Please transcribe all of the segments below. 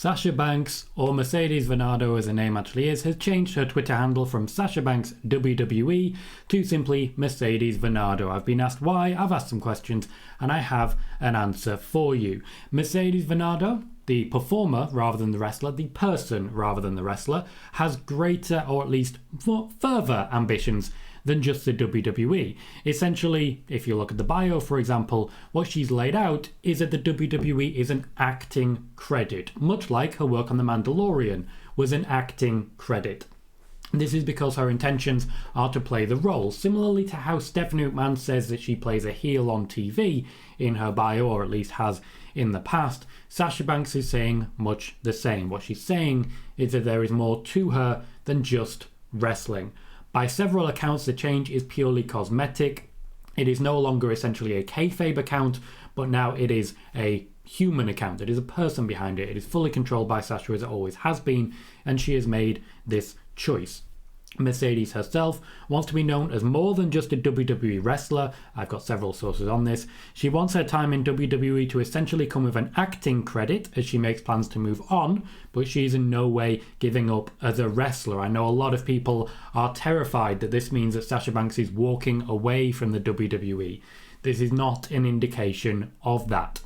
Sasha Banks, or Mercedes Varnado as her name actually is, has changed her Twitter handle from Sasha Banks WWE to simply Mercedes Varnado. I've been asked why, I've asked some questions, and I have an answer for you. Mercedes Varnado, the performer rather than the wrestler, the person rather than the wrestler, has greater or at least further ambitions than just the WWE. Essentially, if you look at the bio, for example, what she's laid out is that the WWE is an acting credit, much like her work on The Mandalorian was an acting credit. This is because her intentions are to play the role, similarly to how Stephanie McMahon says that she plays a heel on TV in her bio, or at least has in the past. Sasha Banks is saying much the same. What she's saying is that there is more to her than just wrestling. By several accounts, the change is purely cosmetic. It is no longer essentially a kayfabe account, but now it is a human account. It is a person behind it. It is fully controlled by Sasha, as it always has been, and she has made this choice. Mercedes herself wants to be known as more than just a WWE wrestler. I've got several sources on this. She wants her time in WWE to essentially come with an acting credit as she makes plans to move on, but she's in no way giving up as a wrestler. I know a lot of people are terrified that this means that Sasha Banks is walking away from the WWE. This is not an indication of that.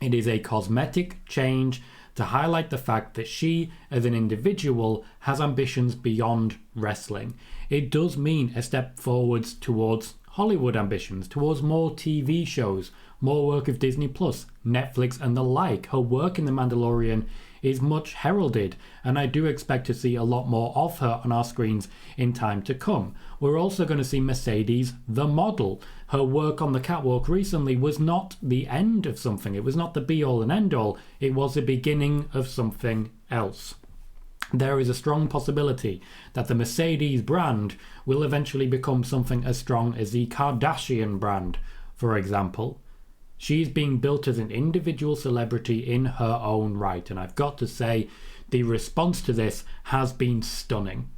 It is a cosmetic change to highlight the fact that she, as an individual, has ambitions beyond wrestling. It does mean a step forwards towards Hollywood ambitions, towards more TV shows, more work of Disney+, Netflix and the like. Her work in The Mandalorian is much heralded, and I do expect to see a lot more of her on our screens in time to come. We're also going to see Mercedes, the model. Her work on the catwalk recently was not the end of something. It was not the be-all and end-all. It was the beginning of something else. There is a strong possibility that the Mercedes brand will eventually become something as strong as the Kardashian brand, for example. She's being built as an individual celebrity in her own right, and I've got to say, the response to this has been stunning.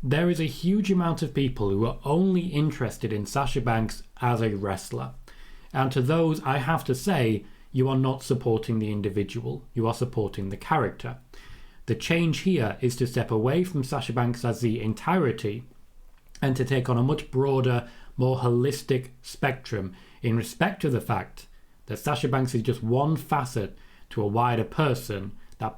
There is a huge amount of people who are only interested in Sasha Banks as a wrestler, and to those I have to say, you are not supporting the individual, you are supporting the character. The change here is to step away from Sasha Banks as the entirety and to take on a much broader, more holistic spectrum in respect to the fact that Sasha Banks is just one facet to a wider person, that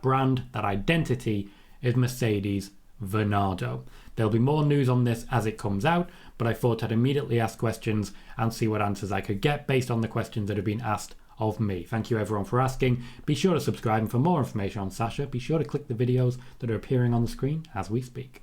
brand, that identity is Mercedes Varnado. There'll be more news on this as it comes out, but I thought I'd immediately ask questions and see what answers I could get based on the questions that have been asked of me. Thank you everyone for asking. Be sure to subscribe, and for more information on Sasha, be sure to click the videos that are appearing on the screen as we speak.